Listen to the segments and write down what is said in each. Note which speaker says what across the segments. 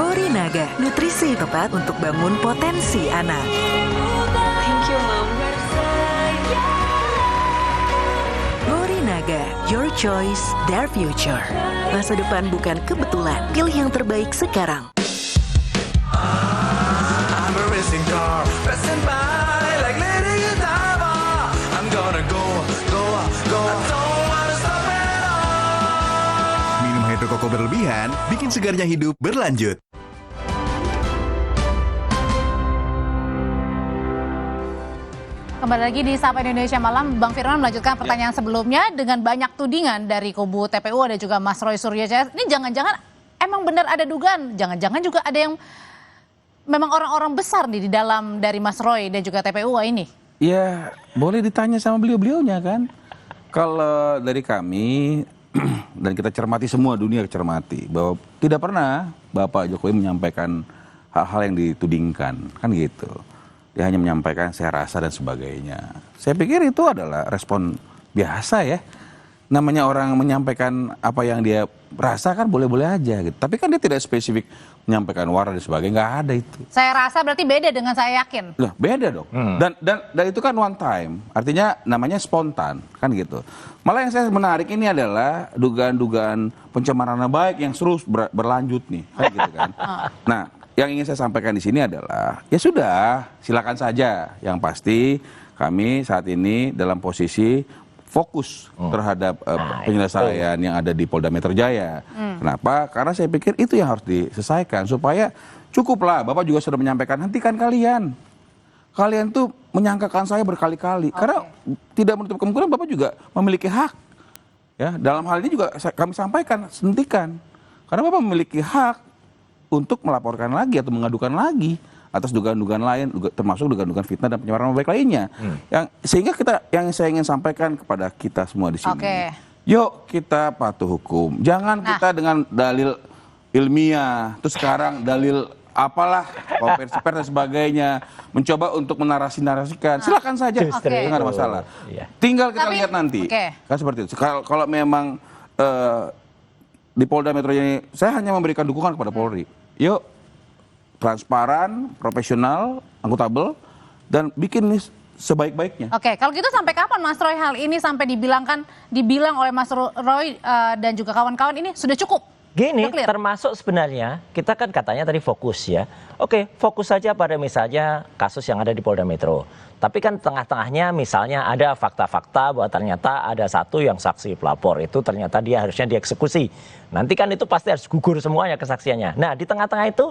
Speaker 1: Morinaga, nutrisi tepat untuk bangun potensi anak.
Speaker 2: Thank you, Mom.
Speaker 1: Morinaga, your choice, their future. Masa depan bukan kebetulan, pilih yang terbaik sekarang.
Speaker 3: I'm a racing car, passing by like Lady Godiva. I'm gonna go. I don't wanna stop at all.
Speaker 4: Minum Hydro Koko berlebihan bikin segarnya hidup berlanjut.
Speaker 5: Kembali lagi di Sapa Indonesia Malam, Bang Firman melanjutkan pertanyaan sebelumnya dengan banyak tudingan dari kubu TPU ada juga Mas Roy Suryo Jaya. Ini jangan-jangan emang benar ada dugaan, jangan-jangan juga ada yang memang orang-orang besar nih di dalam dari Mas Roy dan juga TPU ini.
Speaker 6: Ya boleh ditanya sama beliau-beliaunya kan. Kalau dari kami dan kita cermati semua dunia cermati bahwa tidak pernah Bapak Jokowi menyampaikan hal-hal yang ditudingkan kan gitu. Dia hanya menyampaikan saya rasa dan sebagainya. Saya pikir itu adalah respon biasa ya. Namanya orang menyampaikan apa yang dia rasa kan boleh-boleh aja gitu. Tapi kan dia tidak spesifik menyampaikan warna dan sebagainya, nggak ada itu.
Speaker 5: Saya rasa berarti beda dengan saya yakin.
Speaker 6: Loh, beda dong. Dan itu kan one time. Artinya namanya spontan kan gitu. Malah yang saya menarik ini adalah dugaan-dugaan pencemaran nama baik yang terus berlanjut nih, kan gitu kan. Nah, yang ingin saya sampaikan di sini adalah, ya sudah, silakan saja. Yang pasti kami saat ini dalam posisi fokus terhadap penyelesaian yang ada di Polda Metro Jaya. Kenapa? Karena saya pikir itu yang harus diselesaikan supaya cukuplah. Bapak juga sudah menyampaikan, hentikan kalian. Kalian tuh menyangkakan saya berkali-kali. Karena tidak menutup kemungkinan Bapak juga memiliki hak. Ya, dalam hal ini juga kami sampaikan, hentikan. Karena Bapak memiliki hak untuk melaporkan lagi atau mengadukan lagi atas dugaan-dugaan lain, termasuk dugaan-dugaan fitnah dan pencemaran nama baik lainnya. Sehingga yang saya ingin sampaikan kepada kita semua di sini, yuk kita patuh hukum. Jangan kita dengan dalil ilmiah, terus sekarang dalil apalah, konversi pers dan sebagainya, mencoba untuk menarasi-narasikan. Silakan saja, nggak ada masalah. Tinggal kita lihat nanti. Kan seperti itu. Kalau memang di Polda Metro ini, saya hanya memberikan dukungan kepada Polri. Yuk, transparan, profesional, akuntabel, dan bikin ini sebaik-baiknya.
Speaker 5: Oke, kalau gitu sampai kapan Mas Roy hal ini sampai dibilang oleh Mas Roy dan juga kawan-kawan ini sudah cukup?
Speaker 7: Gini, termasuk sebenarnya kita kan katanya tadi fokus ya. Oke, fokus saja pada misalnya kasus yang ada di Polda Metro. Tapi kan tengah-tengahnya misalnya ada fakta-fakta bahwa ternyata ada satu yang saksi pelapor itu ternyata dia harusnya dieksekusi. Nanti kan itu pasti harus gugur semuanya kesaksiannya. Nah di tengah-tengah itu,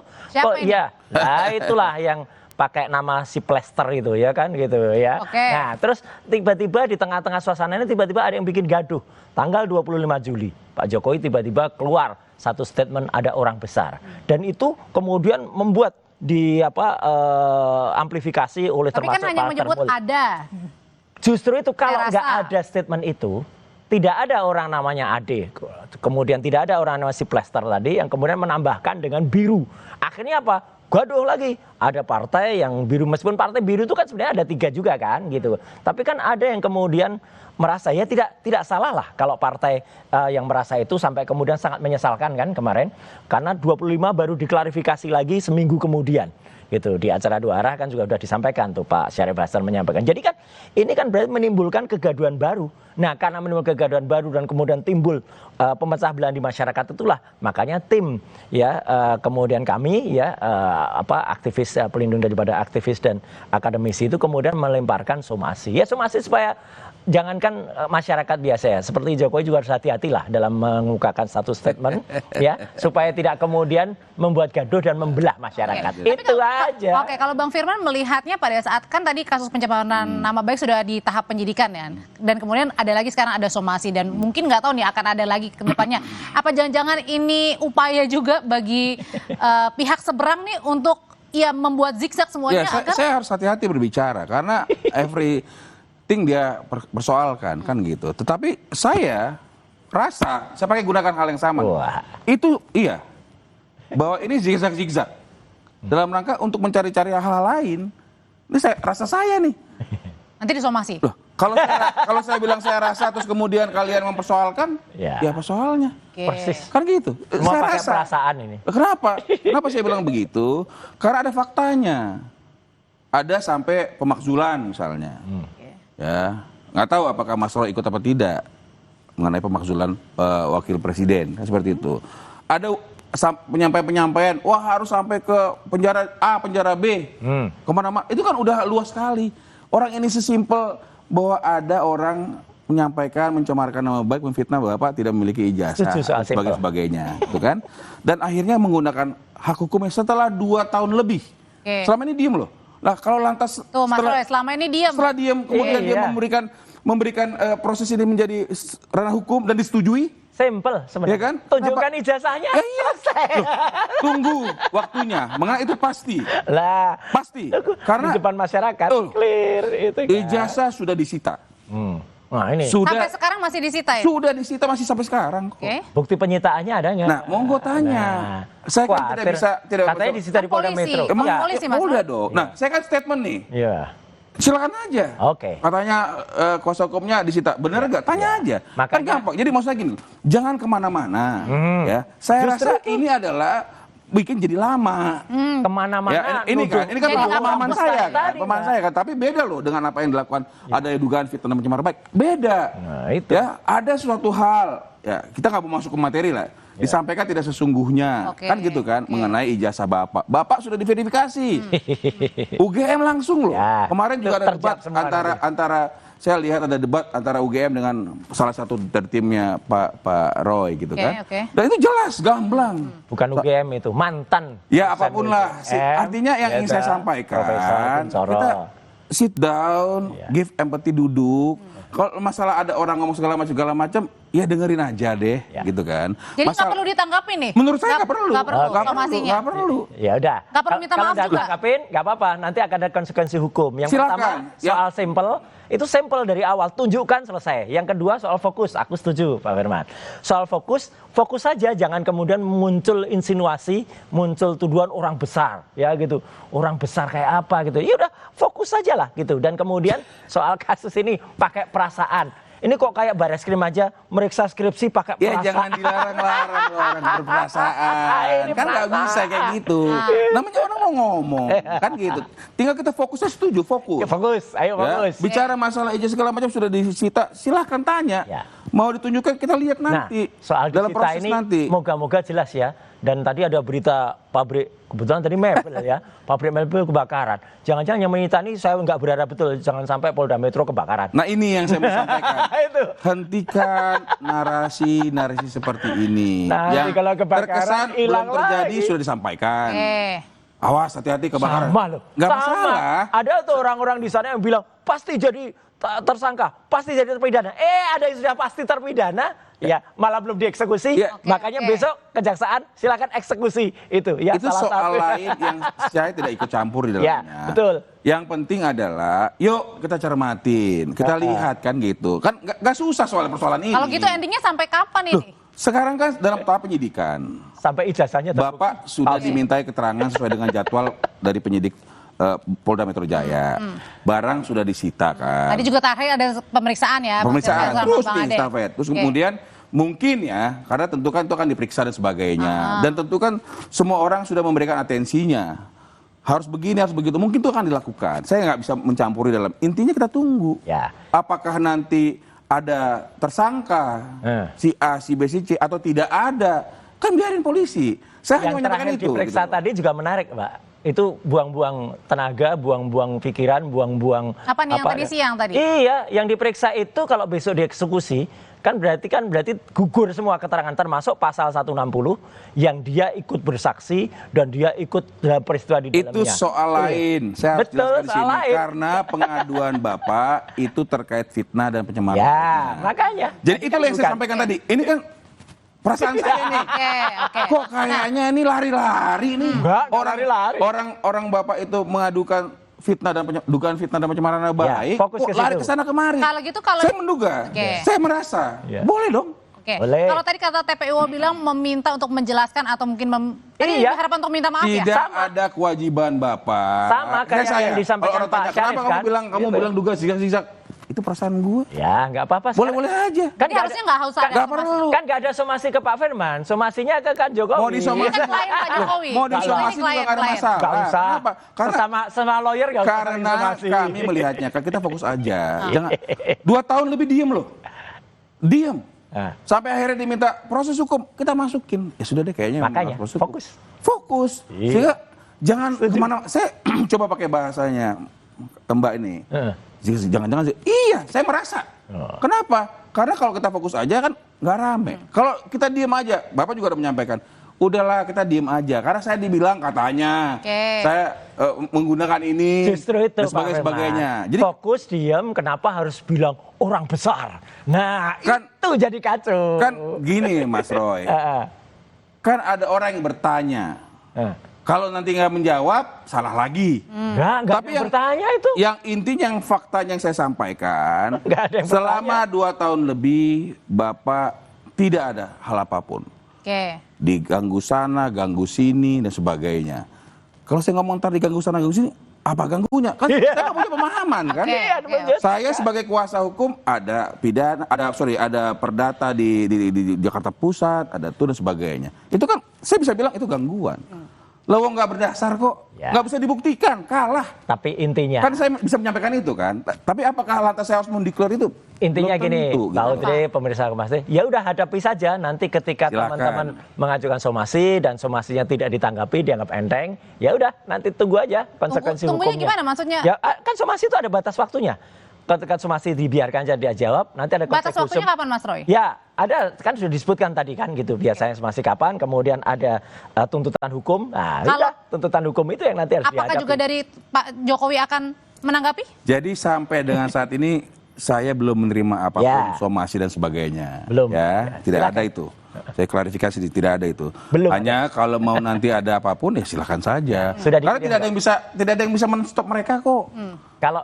Speaker 7: nah itulah yang pakai nama si Plester itu ya kan gitu ya. Nah terus tiba-tiba di tengah-tengah suasana ini tiba-tiba ada yang bikin gaduh. Tanggal 25 Juli Pak Jokowi tiba-tiba keluar satu statement ada orang besar. Dan itu kemudian membuat amplifikasi oleh termasuk
Speaker 5: kan hanya menyebut ada.
Speaker 7: Justru itu kalau nggak ada statement itu, tidak ada orang namanya Ade, kemudian tidak ada orang namanya si Plester tadi yang kemudian menambahkan dengan biru. Akhirnya apa? Gaduh lagi. Ada partai yang biru, meskipun partai biru itu kan sebenarnya ada 3 juga kan gitu. Tapi kan ada yang kemudian merasa ya tidak salah lah kalau partai yang merasa itu sampai kemudian sangat menyesalkan kan kemarin. Karena 25 baru diklarifikasi lagi seminggu kemudian. Gitu di acara Dua Arah kan juga sudah disampaikan tuh Pak Syarif Hasan menyampaikan. Jadi kan ini kan berarti menimbulkan kegaduhan baru. Nah karena menimbulkan kegaduhan baru dan kemudian timbul pemecah belah di masyarakat itulah makanya tim ya kemudian kami ya aktivis pelindung daripada aktivis dan akademisi itu kemudian melemparkan somasi. Ya somasi supaya jangankan masyarakat biasa ya, seperti Jokowi juga harus hati-hatilah dalam mengemukakan satu statement ya, supaya tidak kemudian membuat gaduh dan membelah masyarakat. Itu aja.
Speaker 5: Oke, kalau Bang Firman melihatnya pada saat kan tadi kasus pencemaran nama baik sudah di tahap penyidikan ya, dan kemudian ada lagi sekarang ada somasi dan mungkin nggak tahu nih akan ada lagi ke depannya. Apa jangan-jangan ini upaya juga bagi pihak seberang nih untuk ya membuat zigzag semuanya?
Speaker 6: Ya, saya harus hati-hati berbicara karena dia persoalkan kan gitu. Tetapi saya rasa saya pakai gunakan hal yang sama. Itu iya. Bahwa ini zigzag dalam rangka untuk mencari-cari hal-hal lain. Ini rasa saya nih.
Speaker 5: Nanti disomasi.
Speaker 6: Loh, Kalau saya bilang saya rasa terus kemudian kalian mempersoalkan,
Speaker 7: Ya.
Speaker 6: ya apa soalnya?
Speaker 5: Oke.
Speaker 7: Persis.
Speaker 6: Kan gitu.
Speaker 7: Semua
Speaker 6: Saya
Speaker 7: pakai
Speaker 6: rasa.
Speaker 7: perasaan ini.
Speaker 6: Kenapa? Kenapa saya bilang begitu? Karena ada faktanya. Ada sampai pemakzulan misalnya. Ya, nggak tahu apakah Mas Roy ikut apa tidak mengenai pemakzulan wakil presiden, kan seperti itu. Ada penyampaian-penyampaian, wah harus sampai ke penjara A, penjara B, kemana-mana. Itu kan udah luas sekali. Orang ini sesimpel bahwa ada orang menyampaikan, mencemarkan nama baik, memfitnah Bapak tidak memiliki ijazah,
Speaker 7: Setuju soal simpel.
Speaker 6: sebagainya, gitu kan? Dan akhirnya menggunakan hak hukumnya setelah 2 tahun lebih.
Speaker 5: Oke.
Speaker 6: Selama ini diem loh. Lah kalau lantas
Speaker 5: Tuh Mas Roy, selama ini diam.
Speaker 6: setelah diem kemudian dia
Speaker 7: Iya.
Speaker 6: memberikan proses ini menjadi ranah hukum dan disetujui,
Speaker 7: Simple sebenarnya.
Speaker 6: Ya kan?
Speaker 7: Tunjukkan ijazahnya.
Speaker 6: iya.
Speaker 7: Selesai.
Speaker 6: tunggu waktunya. Mengenai itu pasti,
Speaker 7: Lah,
Speaker 6: pasti. Karena
Speaker 7: di depan masyarakat
Speaker 6: Betul.
Speaker 7: clear itu kan.
Speaker 6: ijazah sudah disita.
Speaker 7: Nah, ini
Speaker 5: Sampai
Speaker 6: Sudah
Speaker 5: sekarang masih disita ya?
Speaker 6: sudah disita masih sampai sekarang kok.
Speaker 5: Oke.
Speaker 7: bukti penyitaannya ada nggak?
Speaker 6: Nah, monggo tanya. Saya kan tidak bisa
Speaker 7: katanya disita di Polda
Speaker 5: Polisi.
Speaker 7: Metro.
Speaker 5: Emang
Speaker 7: Ya.
Speaker 5: polisi, Mas
Speaker 6: Udah
Speaker 5: Roy?
Speaker 6: dong. Nah, saya kan statement nih.
Speaker 7: Iya.
Speaker 6: Silakan aja.
Speaker 7: Oke.
Speaker 6: Katanya kuasa hukumnya disita. Bener nggak? Tanya aja. Kan
Speaker 7: Makanya-
Speaker 6: gampang. Jadi maksudnya gini, jangan kemana-mana. Ya, saya
Speaker 7: Justru
Speaker 6: rasa ini adalah bikin jadi lama.
Speaker 7: Kemana-mana.
Speaker 6: Ya, ini kan
Speaker 5: Jadi
Speaker 6: pemahaman
Speaker 5: nggak
Speaker 6: saya
Speaker 5: fokus
Speaker 6: kan,
Speaker 7: tadi,
Speaker 6: pemahaman
Speaker 7: Mbak.
Speaker 6: saya kan. Tapi beda loh dengan apa yang dilakukan. Ada dugaan fitnah dan pencemaran baik. Beda.
Speaker 7: Nah, itu.
Speaker 6: Ya, ada suatu hal. Ya, kita nggak mau masuk ke materi lah. Disampaikan tidak sesungguhnya,
Speaker 5: Oke,
Speaker 6: kan gitu kan,
Speaker 5: oke.
Speaker 6: mengenai ijazah bapak. Bapak sudah diverifikasi. UGM langsung loh.
Speaker 7: Ya,
Speaker 6: Kemarin juga
Speaker 7: itu
Speaker 6: ada debat
Speaker 7: terjawab semua
Speaker 6: antara saya lihat ada debat antara UGM dengan salah satu dari timnya Pak Roy gitu
Speaker 5: Oke,
Speaker 6: kan.
Speaker 5: oke.
Speaker 6: Dan itu jelas gamblang.
Speaker 7: Bukan UGM itu, mantan.
Speaker 6: Ya
Speaker 7: dosen
Speaker 6: apapun lah.
Speaker 7: UGM,
Speaker 6: Artinya yang ingin saya
Speaker 7: Profesor
Speaker 6: sampaikan,
Speaker 7: Kuncoro.
Speaker 6: kita sit down,
Speaker 7: Iya.
Speaker 6: give empathy, duduk. Kalau masalah ada orang ngomong segala macam, ya dengerin aja deh,
Speaker 7: Ya.
Speaker 6: gitu kan.
Speaker 5: Jadi nggak perlu ditanggapi nih?
Speaker 6: Menurut saya nggak perlu,
Speaker 5: Nggak perlu informasinya?
Speaker 6: nggak perlu.
Speaker 7: Ya udah.
Speaker 5: Nggak perlu minta
Speaker 7: Kalau
Speaker 5: maaf
Speaker 7: nggak
Speaker 5: juga?
Speaker 7: ditangkapin, nggak apa-apa. Nanti akan ada konsekuensi hukum. Yang
Speaker 6: Silakan.
Speaker 7: pertama soal simple, itu simple dari awal. Tunjukkan selesai. Yang kedua soal fokus. Aku setuju Pak Firman. Soal fokus saja. Jangan kemudian muncul insinuasi, muncul tuduhan orang besar, ya gitu. Orang besar kayak apa gitu. Ya udah, fokus saja lah gitu. Dan kemudian soal kasus ini pakai perasaan. Ini kok kayak Bareskrim aja meriksa skripsi pakai
Speaker 6: Ya
Speaker 7: perasaan.
Speaker 6: jangan dilarang-larang orang berperasaan.
Speaker 7: Ini
Speaker 6: Kan nggak
Speaker 7: perasaan.
Speaker 6: bisa kayak gitu. Namanya orang mau ngomong, kan gitu. Tinggal kita fokusnya setuju, fokus.
Speaker 7: Ya, fokus, ayo
Speaker 6: Ya,
Speaker 7: fokus.
Speaker 6: bicara masalah ijazah segala macam sudah disita, silahkan tanya.
Speaker 7: Ya.
Speaker 6: Mau ditunjukkan kita lihat
Speaker 7: Nah,
Speaker 6: nanti.
Speaker 7: soal
Speaker 6: dalam
Speaker 7: disita
Speaker 6: proses
Speaker 7: ini
Speaker 6: nanti.
Speaker 7: moga-moga jelas ya. Dan tadi ada berita pabrik, kebetulan tadi mebel ya, pabrik mebel kebakaran. Jangan-jangan yang menyita ini saya nggak berharap betul, jangan sampai Polda Metro kebakaran.
Speaker 6: Nah ini yang saya mau sampaikan.
Speaker 7: Itu.
Speaker 6: Hentikan narasi seperti ini.
Speaker 7: Nanti
Speaker 6: yang
Speaker 7: kalau kebakaran,
Speaker 6: terkesan belum
Speaker 7: hilang
Speaker 6: terjadi
Speaker 7: lagi.
Speaker 6: sudah disampaikan. Awas hati-hati kebakaran.
Speaker 7: Sama loh.
Speaker 6: Nggak
Speaker 7: Sama.
Speaker 6: masalah.
Speaker 7: Ada tuh orang-orang di sana yang bilang pasti jadi tersangka, pasti jadi terpidana. Ada yang sudah pasti terpidana, ya malah belum dieksekusi.
Speaker 6: Ya.
Speaker 7: Makanya
Speaker 5: Oke.
Speaker 7: besok kejaksaan silakan eksekusi itu. Ya,
Speaker 6: Itu
Speaker 7: salah
Speaker 6: soal
Speaker 7: satu.
Speaker 6: lain yang saya tidak ikut campur di
Speaker 7: Ya,
Speaker 6: dalamnya.
Speaker 7: betul.
Speaker 6: Yang penting adalah, yuk kita cermatin, kita lihat kan gitu. Kan nggak susah soal persoalan ini.
Speaker 5: Kalau gitu endingnya sampai kapan
Speaker 6: Loh,
Speaker 5: ini?
Speaker 6: sekarang kan dalam tahap penyidikan.
Speaker 7: Sampai ijazahnya
Speaker 6: Bapak sudah
Speaker 7: Oke.
Speaker 6: dimintai keterangan sesuai dengan jadwal dari penyidik Polda Metro Jaya. Barang sudah disita kan.
Speaker 5: Tadi juga terakhir ada pemeriksaan ya.
Speaker 6: Pemeriksaan
Speaker 5: sama
Speaker 6: terus
Speaker 5: Bang
Speaker 6: di
Speaker 5: Ade.
Speaker 6: estafet. Terus
Speaker 5: Oke.
Speaker 6: kemudian mungkin ya, karena tentu kan itu akan diperiksa dan sebagainya. Dan tentu kan semua orang sudah memberikan atensinya. Harus begini, harus begitu. Mungkin itu akan dilakukan. Saya nggak bisa mencampuri dalam. Intinya kita tunggu.
Speaker 7: Ya.
Speaker 6: Apakah nanti ada tersangka si A, si B, si C atau tidak ada? Kan biarin polisi. Saya
Speaker 7: Yang
Speaker 6: hanya menyampaikan
Speaker 7: terakhir
Speaker 6: itu.
Speaker 7: diperiksa
Speaker 6: gitu.
Speaker 7: tadi juga menarik, Mbak. Itu buang-buang tenaga, buang-buang pikiran, buang-buang
Speaker 5: Apa nih yang tadi siang tadi?
Speaker 7: Iya, yang diperiksa itu kalau besok dieksekusi kan berarti gugur semua keterangan termasuk pasal 160 yang dia ikut bersaksi dan dia ikut dalam peristiwa di dalamnya.
Speaker 6: Itu soal lain. Saya harus
Speaker 7: Betul,
Speaker 6: jelaskan di
Speaker 7: soal
Speaker 6: sini
Speaker 7: lain.
Speaker 6: karena pengaduan Bapak itu terkait fitnah dan pencemaran.
Speaker 7: Ya, makanya.
Speaker 6: Jadi
Speaker 7: Tadi
Speaker 6: itu
Speaker 7: kan
Speaker 6: yang saya
Speaker 7: bukan.
Speaker 6: sampaikan tadi. Ini kan perasaan saya nih.
Speaker 5: Oke.
Speaker 6: Kok kayaknya ini lari-lari nih.
Speaker 7: Enggak lari-lari.
Speaker 6: Orang Bapak itu mengadukan dugaan fitnah dan pencemaran nama baik.
Speaker 7: fokus
Speaker 6: Kok
Speaker 7: ke
Speaker 6: lari
Speaker 7: situ.
Speaker 6: ke sana kemari.
Speaker 5: Kalau gitu, kalau-
Speaker 6: saya menduga.
Speaker 5: Oke.
Speaker 6: Saya merasa.
Speaker 7: Ya.
Speaker 6: Boleh dong.
Speaker 5: Oke.
Speaker 7: Boleh.
Speaker 5: Kalau tadi kata TPU bilang meminta untuk menjelaskan atau mungkin tadi
Speaker 7: Iya.
Speaker 5: harapan untuk minta maaf ya?
Speaker 6: Tidak
Speaker 7: Sama.
Speaker 6: ada kewajiban Bapak.
Speaker 7: Sama kayak yang disampaikan
Speaker 6: Kalau orang
Speaker 7: Pak
Speaker 6: tanya, kenapa
Speaker 7: Syarif
Speaker 6: kamu
Speaker 7: kan?
Speaker 6: bilang
Speaker 7: Gitu.
Speaker 6: bilang duga zigzag? Itu itu perasaan gue.
Speaker 7: Ya, nggak apa-apa.
Speaker 6: Boleh-boleh aja.
Speaker 7: Kan
Speaker 5: Jadi harusnya nggak usah ada
Speaker 6: Nggak
Speaker 5: somasi.
Speaker 6: perlu.
Speaker 7: Kan nggak ada somasi ke Pak Firman, somasinya ke kan Jokowi.
Speaker 6: Mau disomasi
Speaker 5: Ini kan klien Pak Jokowi.
Speaker 6: Mau
Speaker 5: Ini
Speaker 6: disomasi juga
Speaker 5: klien,
Speaker 6: nggak ada
Speaker 5: klien.
Speaker 6: masalah.
Speaker 7: Nggak usah.
Speaker 6: Kenapa? Karena
Speaker 7: sama lawyer nggak usah
Speaker 6: karena
Speaker 7: somasi.
Speaker 6: kami melihatnya, kan kita fokus aja. Jangan 2 tahun lebih diem loh. Diem.
Speaker 7: Nah.
Speaker 6: Sampai akhirnya diminta proses hukum, kita masukin. Ya sudah deh kayaknya.
Speaker 7: Makanya,
Speaker 6: proses hukum.
Speaker 7: fokus.
Speaker 6: Fokus.
Speaker 7: Iya.
Speaker 6: Sehingga jangan kemana. Saya coba pakai bahasanya Mbak ini. Jangan-jangan iya, saya merasa. Kenapa? Karena kalau kita fokus aja kan nggak rame. Kalau kita diem aja, Bapak juga udah menyampaikan, udahlah kita diem aja. Karena saya dibilang katanya, saya menggunakan ini
Speaker 7: Justru itu
Speaker 6: dan sebagainya.
Speaker 7: Jadi fokus diam, kenapa harus bilang orang besar? Nah,
Speaker 6: Kan-
Speaker 7: itu jadi kacau.
Speaker 6: kan gini Mas Roy, kan ada orang yang bertanya. Kalau nanti nggak menjawab, salah lagi.
Speaker 7: Nggak
Speaker 6: Tapi
Speaker 7: yang bertanya itu.
Speaker 6: Yang intinya, yang faktanya yang saya sampaikan,
Speaker 7: Nggak ada yang
Speaker 6: selama 2 tahun lebih, Bapak tidak ada hal apapun.
Speaker 5: Oke.
Speaker 6: Diganggu sana, ganggu sini, dan sebagainya. Kalau saya ngomong ntar diganggu sana, ganggu sini, apa ganggunya? Kan saya nggak punya pemahaman, kan?
Speaker 5: Oke, oke.
Speaker 6: Saya sebagai kuasa hukum, ada pidana, ada perdata di Jakarta Pusat, ada itu dan sebagainya. Itu kan, saya bisa bilang itu gangguan. Lawang nggak berdasar kok,
Speaker 7: Ya.
Speaker 6: nggak bisa dibuktikan, kalah.
Speaker 7: Tapi intinya,
Speaker 6: Kan saya bisa menyampaikan itu kan. Tapi apakah lantas saya harus mendeklar itu?
Speaker 7: intinya
Speaker 6: Belum
Speaker 7: gini,
Speaker 6: tentu,
Speaker 7: Pak
Speaker 6: gitu.
Speaker 7: Udri, pemirsa Kompas TV, ya udah hadapi saja. Nanti ketika
Speaker 6: Silakan.
Speaker 7: teman-teman mengajukan somasi dan somasinya tidak ditanggapi, dianggap enteng, ya udah nanti tunggu aja konsekuensi
Speaker 5: Tunggunya
Speaker 7: hukumnya.
Speaker 5: gimana maksudnya?
Speaker 7: Ya kan somasi itu ada batas waktunya. Ketika somasi dibiarkan aja dia jawab, nanti ada
Speaker 5: Batas
Speaker 7: konsekuensi.
Speaker 5: waktunya kapan Mas Roy?
Speaker 7: Ya, ada kan sudah disebutkan tadi kan gitu. Biasanya somasi kapan, kemudian ada tuntutan hukum. Nah,
Speaker 5: Kalau-
Speaker 7: udah, tuntutan hukum itu yang nanti harus
Speaker 5: Apakah
Speaker 7: dihadapi.
Speaker 5: juga dari Pak Jokowi akan menanggapi?
Speaker 6: Jadi sampai dengan saat ini saya belum menerima apapun
Speaker 7: Ya.
Speaker 6: somasi dan sebagainya.
Speaker 7: Belum.
Speaker 6: Ya,
Speaker 7: Ya,
Speaker 6: tidak
Speaker 7: silakan.
Speaker 6: ada itu. Saya klarifikasi, tidak ada itu.
Speaker 7: Belum
Speaker 6: Hanya kalau mau nanti ada apapun ya silakan saja.
Speaker 7: Sudah
Speaker 6: Karena
Speaker 7: dikirim,
Speaker 6: tidak ada yang bisa men-stop mereka kok.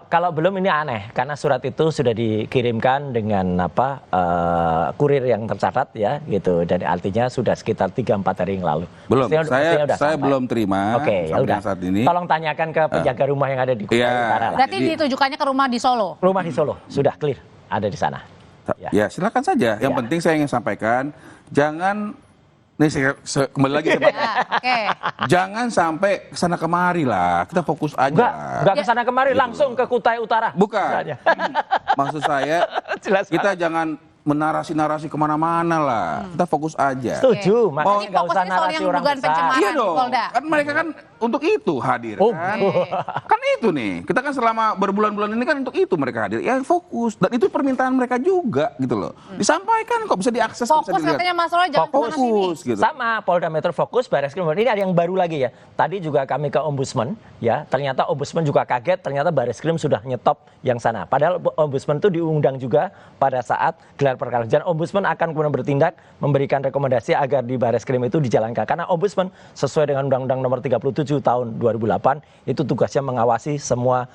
Speaker 7: Kalau belum ini aneh karena surat itu sudah dikirimkan dengan kurir yang tercatat ya gitu, dan artinya sudah sekitar 3-4 hari yang lalu.
Speaker 6: Belum.
Speaker 7: Mestinya udah
Speaker 6: Saya
Speaker 7: sampai.
Speaker 6: belum terima.
Speaker 7: Oke, ya
Speaker 6: sampai
Speaker 7: udah.
Speaker 6: dengan saat ini.
Speaker 7: Tolong tanyakan ke penjaga rumah yang ada di Kutai
Speaker 6: Iya.
Speaker 7: Utara. lah.
Speaker 5: Berarti
Speaker 6: Jadi-
Speaker 5: ditujukannya ke rumah di Solo.
Speaker 7: Rumah di Solo sudah clear, ada di sana.
Speaker 6: Ya silakan saja. Yang
Speaker 7: Ya.
Speaker 6: penting saya ingin sampaikan, jangan nih kembali lagi Pak.
Speaker 5: Ya, oke.
Speaker 6: Jangan sampai kesana kemari lah. Kita fokus aja.
Speaker 7: Enggak ke sana kemari, langsung ke Kutai Utara.
Speaker 6: Bukan.
Speaker 7: Misalnya.
Speaker 6: Maksud saya
Speaker 7: Jelas.
Speaker 6: kita jangan menarasi-narasi kemana-mana lah. Kita fokus aja.
Speaker 7: Setuju,
Speaker 5: Jadi
Speaker 7: makanya nggak usah
Speaker 5: fokusnya soal
Speaker 7: narasi
Speaker 5: yang
Speaker 7: orang
Speaker 5: dugaan
Speaker 7: besar.
Speaker 5: pencemaran.
Speaker 6: Iya
Speaker 5: di
Speaker 6: dong.
Speaker 5: Polda.
Speaker 6: Kan mereka kan untuk itu hadir
Speaker 7: Oh,
Speaker 6: kan.
Speaker 5: Oke.
Speaker 6: Kan itu nih. Kita kan selama berbulan-bulan ini kan untuk itu mereka hadir. Ya fokus. Dan itu permintaan mereka juga gitu loh. Disampaikan kok, bisa diakses, bisa
Speaker 5: Fokus
Speaker 6: dilihat.
Speaker 5: katanya Mas Roy, jangan
Speaker 7: Fokus.
Speaker 5: sana sini.
Speaker 6: Fokus gitu.
Speaker 7: Sama Polda Metro fokus, Barreskrim. Ini ada yang baru lagi ya. Tadi juga kami ke Ombudsman ya. Ternyata Ombudsman juga kaget. Ternyata Barreskrim sudah nyetop yang sana. Padahal Ombudsman itu diundang juga pada saat gelar perkara. Dan Ombudsman akan kemudian bertindak memberikan rekomendasi agar di Barreskrim itu dijalankan. Karena Ombudsman sesuai dengan Undang-Undang Nomor 37 Tahun 2008 itu tugasnya mengawasi semua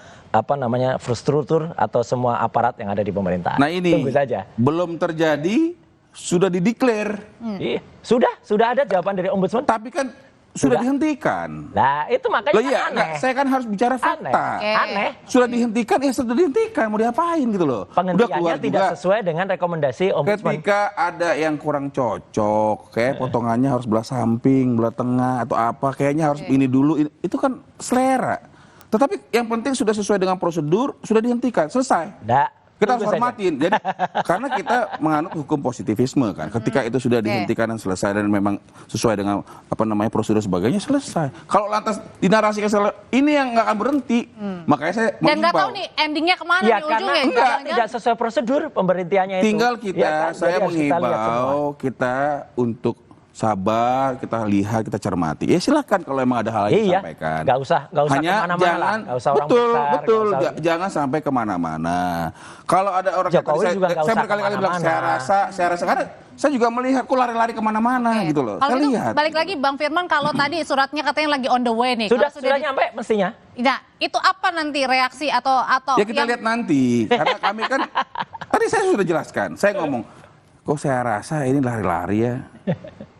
Speaker 7: struktur atau semua aparat yang ada di pemerintahan.
Speaker 6: Nah ini
Speaker 7: Tunggu saja.
Speaker 6: belum terjadi, sudah dideklar.
Speaker 7: Iya, sudah ada jawaban dari Ombudsman.
Speaker 6: Tapi kan sudah
Speaker 7: Sudah.
Speaker 6: dihentikan.
Speaker 7: Nah, itu makanya
Speaker 6: Loh iya,
Speaker 7: kan
Speaker 6: enggak,
Speaker 7: aneh.
Speaker 6: saya kan harus bicara fakta.
Speaker 5: Oke.
Speaker 7: Aneh.
Speaker 6: Sudah dihentikan, ya sudah dihentikan. Mau diapain gitu loh.
Speaker 7: Penghentiannya tidak
Speaker 6: juga.
Speaker 7: sesuai dengan rekomendasi Ombudsman.
Speaker 6: Ketika ada yang kurang cocok, kayak potongannya harus belah samping, belah tengah, atau apa, kayaknya harus ini dulu, itu kan selera. Tetapi yang penting sudah sesuai dengan prosedur, sudah dihentikan, selesai.
Speaker 7: Nggak,
Speaker 6: Kita
Speaker 7: tunggu
Speaker 6: harus
Speaker 7: saja.
Speaker 6: hormatin. Jadi karena kita menganut hukum positivisme kan. Ketika itu sudah dihentikan dan selesai dan memang sesuai dengan prosedur sebagainya, selesai. Kalau lantas dinarasikan ini yang nggak akan berhenti. Makanya saya
Speaker 5: Dan nggak
Speaker 6: mengimbau.
Speaker 5: tahu nih endingnya kemana
Speaker 7: Ya,
Speaker 5: nih
Speaker 7: karena
Speaker 5: ujungnya.
Speaker 6: enggak,
Speaker 5: Jangan-jangan
Speaker 7: tidak sesuai prosedur pemberhentiannya itu.
Speaker 6: Tinggal kita,
Speaker 7: Ya kan?
Speaker 6: saya
Speaker 7: Jadi harus kita lihat semua.
Speaker 6: mengimbau kita untuk sabar, kita lihat, kita cermati. Ya silakan kalau emang ada hal yang
Speaker 7: Iya,
Speaker 6: disampaikan.
Speaker 7: nggak usah kemana-mana lah.
Speaker 6: jangan,
Speaker 7: Nggak usah orang
Speaker 6: betul,
Speaker 7: besar,
Speaker 6: betul,
Speaker 7: nggak usah-
Speaker 6: jangan sampai kemana-mana. Kalau ada orang
Speaker 7: Jokowi
Speaker 6: saya,
Speaker 7: juga nggak
Speaker 6: saya
Speaker 7: usah
Speaker 6: berkali-kali bilang,
Speaker 7: kemana-mana.
Speaker 6: saya rasa, karena saya juga melihat kok lari-lari kemana-mana gitu loh.
Speaker 5: Kalau
Speaker 6: Saya
Speaker 5: itu
Speaker 6: lihat.
Speaker 5: balik lagi Bang Firman, kalau tadi suratnya katanya lagi on the way nih.
Speaker 7: Sudah
Speaker 5: Kalau
Speaker 7: sudah
Speaker 5: di-
Speaker 7: nyampe mestinya.
Speaker 5: Nah, itu apa nanti reaksi atau
Speaker 6: Ya kita
Speaker 5: yang-
Speaker 6: lihat nanti, karena kami kan tadi saya sudah jelaskan. Saya ngomong, kok saya rasa ini lari-lari ya,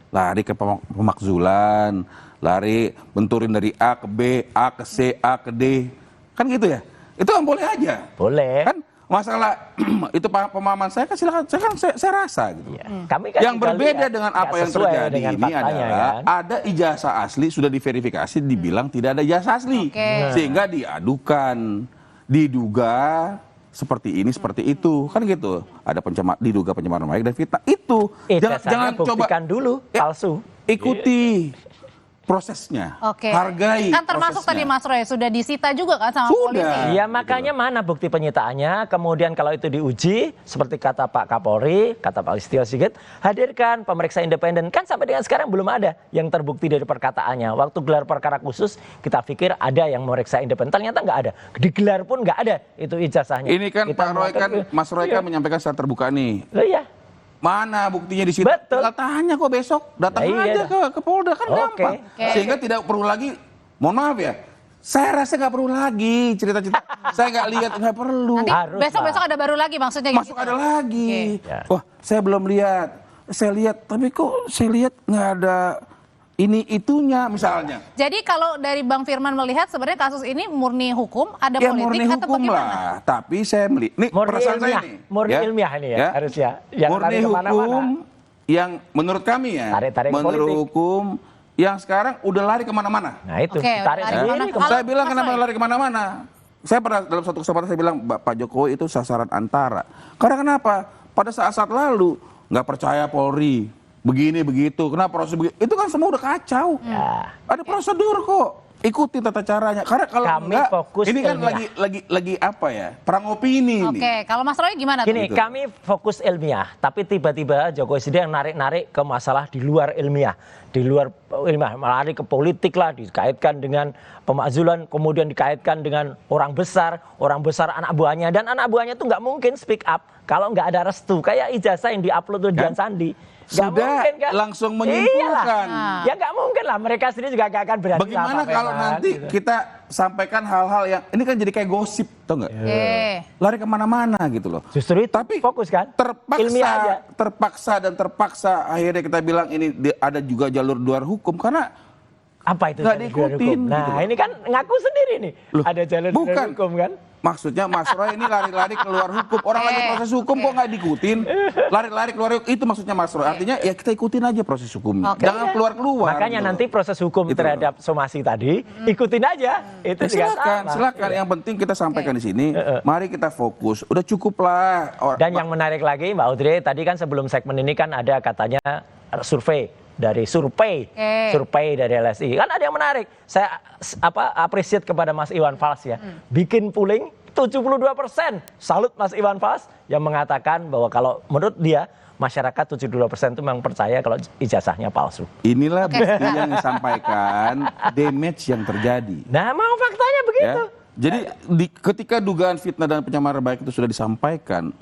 Speaker 6: lari ke pemakzulan, lari benturin dari A ke B, A ke C, A ke D, kan gitu ya. Itu kan boleh aja.
Speaker 7: Boleh.
Speaker 6: Kan masalah itu pemahaman saya kan silakan, saya rasa gitu.
Speaker 7: Kami kan
Speaker 6: Yang
Speaker 7: juga
Speaker 6: berbeda
Speaker 7: lihat,
Speaker 6: dengan
Speaker 7: nggak
Speaker 6: apa yang
Speaker 7: sesuai
Speaker 6: terjadi
Speaker 7: dengan
Speaker 6: ini
Speaker 7: faktanya,
Speaker 6: adalah
Speaker 7: kan?
Speaker 6: ada ijazah asli sudah diverifikasi dibilang tidak ada ijazah asli.
Speaker 5: Oke.
Speaker 6: Sehingga diadukan, diduga seperti ini seperti itu kan gitu. Ada diduga pencemaran nama baik dan fitnah itu.
Speaker 7: Jangan
Speaker 6: coba
Speaker 7: buktikan dulu
Speaker 6: Ya,
Speaker 7: palsu.
Speaker 6: ikuti prosesnya.
Speaker 5: Oke.
Speaker 6: Hargai
Speaker 5: Kan termasuk
Speaker 6: prosesnya.
Speaker 5: tadi Mas Roy sudah disita juga kan sama
Speaker 6: Sudah.
Speaker 5: polisi.
Speaker 7: Ya makanya mana bukti penyitaannya, kemudian kalau itu diuji, seperti kata Pak Kapolri, kata Pak Listio Sigit, hadirkan pemeriksa independen. Kan sampai dengan sekarang belum ada yang terbukti dari perkataannya. Waktu gelar perkara khusus, kita pikir ada yang memeriksa independen, ternyata nggak ada. Digelar pun nggak ada itu ijazahnya.
Speaker 6: Ini kan
Speaker 7: Kita
Speaker 6: Pak Roy kan, Mas Roy kan
Speaker 7: Iya.
Speaker 6: menyampaikan secara terbuka nih.
Speaker 7: Loh iya.
Speaker 6: Mana buktinya di situ?
Speaker 7: Betul.
Speaker 6: Tinggal tanya kok besok, datang
Speaker 7: Nah, iya
Speaker 6: aja ke Polda kan
Speaker 7: Oke.
Speaker 6: gampang.
Speaker 5: Oke.
Speaker 6: Sehingga tidak perlu lagi, mohon maaf ya, saya rasa nggak perlu lagi cerita-cerita. Saya nggak lihat, nggak perlu.
Speaker 5: Nanti
Speaker 7: Harus
Speaker 5: besok-besok ada baru lagi maksudnya
Speaker 6: Masuk
Speaker 5: gitu.
Speaker 6: ada lagi.
Speaker 7: Ya.
Speaker 6: Wah, saya belum lihat. Saya lihat, tapi kok saya lihat nggak ada ini itunya misalnya.
Speaker 5: Jadi kalau dari Bang Firman melihat sebenarnya kasus ini murni hukum, ada
Speaker 6: Ya
Speaker 5: politik
Speaker 6: murni
Speaker 5: atau
Speaker 6: hukum
Speaker 5: bagaimana?
Speaker 6: lah. Tapi saya melihat, nih
Speaker 7: Murni
Speaker 6: perasaan saya
Speaker 7: ilmiah.
Speaker 6: nih.
Speaker 7: Murni ilmiah ini ya, harusnya. Yang
Speaker 6: Murni
Speaker 7: tarik kemana-mana.
Speaker 6: hukum yang menurut kami ya,
Speaker 7: Tarik-tarik
Speaker 6: menurut
Speaker 7: politik.
Speaker 6: hukum yang sekarang udah lari kemana-mana.
Speaker 7: Nah itu,
Speaker 5: Oke,
Speaker 7: tarik
Speaker 5: lari
Speaker 7: sendiri.
Speaker 5: kemana?
Speaker 7: kemana-
Speaker 6: Saya bilang
Speaker 5: Mas
Speaker 6: kenapa
Speaker 5: Roy?
Speaker 6: lari kemana-mana. Saya pernah dalam satu kesempatan saya bilang Pak Jokowi itu sasaran antara. Karena kenapa? Pada saat-saat lalu nggak percaya Polri, begini begitu. Kenapa proses begitu? Itu kan semua udah kacau.
Speaker 7: Ya.
Speaker 6: Ada prosedur kok. Ikuti tata caranya. Karena kalau
Speaker 7: Kami
Speaker 6: enggak,
Speaker 7: fokus
Speaker 6: ini kan
Speaker 7: ilmiah.
Speaker 6: lagi apa ya? Perang opini
Speaker 5: Oke,
Speaker 6: nih.
Speaker 5: kalau Mas Roy gimana tuh?
Speaker 7: Gini,
Speaker 6: Gitu.
Speaker 7: kami fokus ilmiah, tapi tiba-tiba Jokowi sendiri yang narik-narik ke masalah di luar ilmiah. Di luar ilmiah, lari ke politik lah, dikaitkan dengan pemakzulan, kemudian dikaitkan dengan orang besar anak buahnya. Dan anak buahnya tuh nggak mungkin speak up kalau nggak ada restu. Kayak ijazah yang diupload tuh Dian Sandi. Nggak
Speaker 6: Sudah
Speaker 7: mungkin, kan?
Speaker 6: langsung menyimpulkan.
Speaker 7: Iyalah. Ya nggak mungkin lah, mereka sendiri juga nggak akan berani.
Speaker 6: Bagaimana
Speaker 7: apa-apa,
Speaker 6: kalau
Speaker 7: kan,
Speaker 6: nanti
Speaker 7: gitu.
Speaker 6: kita sampaikan hal-hal yang ini kan jadi kayak gosip, tau nggak?
Speaker 5: Oke.
Speaker 6: Lari kemana-mana gitu loh.
Speaker 7: Justru itu
Speaker 6: Tapi
Speaker 7: fokus kan? Ilmiah aja.
Speaker 6: terpaksa akhirnya kita bilang ini ada juga jalur luar hukum karena
Speaker 7: Apa itu
Speaker 6: nggak
Speaker 7: jalur luar
Speaker 6: diikutin,
Speaker 7: hukum? Nah
Speaker 6: gitu loh.
Speaker 7: ini kan ngaku sendiri nih.
Speaker 6: Loh,
Speaker 7: Ada jalur luar
Speaker 6: bukan.
Speaker 7: hukum kan?
Speaker 6: maksudnya Mas Roy ini lari-lari keluar hukum. Orang
Speaker 5: Oke,
Speaker 6: lagi proses hukum
Speaker 5: oke.
Speaker 6: kok nggak diikutin? Lari-lari keluar hukum. Itu maksudnya Mas Roy. Artinya ya kita ikutin aja proses hukumnya.
Speaker 5: Oke.
Speaker 6: Jangan keluar-keluar.
Speaker 7: Makanya
Speaker 6: gitu
Speaker 7: nanti
Speaker 6: loh.
Speaker 7: proses hukum
Speaker 6: Gitu
Speaker 7: terhadap somasi tadi ikutin aja. Itu
Speaker 6: Ya,
Speaker 7: juga
Speaker 6: silakan,
Speaker 7: sama.
Speaker 6: silakan. Yang penting kita sampaikan di sini. Mari kita fokus. Udah cukup lah.
Speaker 7: Dan yang menarik lagi Mbak Audrey, tadi kan sebelum segmen ini kan ada katanya survei dari survei dari LSI. Kan ada yang menarik. Saya appreciate kepada Mas Iwan Fals ya. Bikin polling 72%. Salut Mas Iwan Fals yang mengatakan bahwa kalau menurut dia masyarakat 72% itu memang percaya kalau ijazahnya palsu.
Speaker 6: Inilah bukti yang disampaikan damage yang terjadi.
Speaker 7: Nah, mau faktanya begitu.
Speaker 6: Ya. Jadi ketika dugaan fitnah dan pencemaran baik itu sudah disampaikan,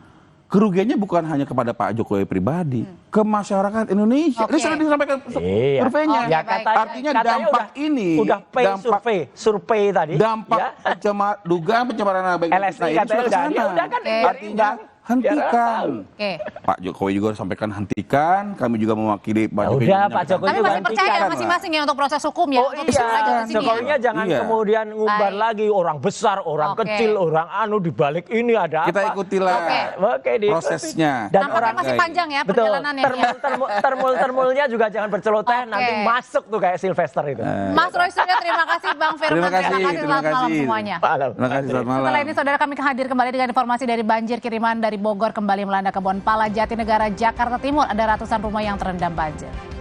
Speaker 6: kerugiannya bukan hanya kepada Pak Jokowi pribadi, ke masyarakat Indonesia.
Speaker 5: Oke.
Speaker 6: Ini sudah disampaikan
Speaker 7: Iya.
Speaker 6: surveinya.
Speaker 5: Oke,
Speaker 7: Ya
Speaker 5: baik.
Speaker 7: katanya
Speaker 6: Dampak ini,
Speaker 7: udah pay
Speaker 6: dampak-
Speaker 7: survei tadi.
Speaker 6: Dampak
Speaker 7: ya.
Speaker 6: dugaan pencemaran nama baik dan
Speaker 7: LSI
Speaker 6: fitnah ini
Speaker 7: katanya
Speaker 6: sudah
Speaker 7: udah,
Speaker 6: ke
Speaker 7: dia
Speaker 6: sana.
Speaker 7: udah kan
Speaker 5: Oke.
Speaker 6: Artinya hentikan.
Speaker 5: Oke.
Speaker 6: Pak Jokowi juga sampaikan hentikan, kami juga mewakili Pak
Speaker 7: Ya
Speaker 6: Jokowi.
Speaker 7: udah, Pak
Speaker 6: menyampaikan
Speaker 7: Jokowi
Speaker 5: Tapi
Speaker 7: juga
Speaker 5: masih percaya
Speaker 7: hentikan.
Speaker 5: masing-masing ya untuk proses hukum ya.
Speaker 7: Oh
Speaker 5: untuk
Speaker 7: iya,
Speaker 5: lanjut di sini ya.
Speaker 7: Jokowinya jangan
Speaker 6: Iya.
Speaker 7: kemudian ngumbar
Speaker 5: Baik.
Speaker 7: lagi orang besar, orang
Speaker 5: Oke.
Speaker 7: kecil, orang anu di balik ini ada
Speaker 6: Kita
Speaker 7: apa.
Speaker 6: ikutilah
Speaker 7: Oke, diikuti.
Speaker 6: prosesnya.
Speaker 7: Dan
Speaker 5: Nampaknya
Speaker 7: orang
Speaker 5: masih panjang ya
Speaker 7: betul,
Speaker 5: perjalanannya.
Speaker 7: termul-termulnya juga jangan berceloteh,
Speaker 5: Oke.
Speaker 7: nanti masuk tuh kayak Sylvester itu.
Speaker 5: Mas Roy Suryo, terima kasih. Bang Firman,
Speaker 6: Terima kasih,
Speaker 5: selamat
Speaker 6: terima
Speaker 5: malam
Speaker 6: kasih.
Speaker 5: semuanya.
Speaker 7: Malam.
Speaker 6: Terima kasih, selamat malam.
Speaker 5: Setelah ini saudara kami hadir kembali dengan informasi dari banjir kiriman dari Bogor kembali melanda Kebon Pala, Jatinegara, Jakarta Timur. Ada ratusan rumah yang terendam banjir.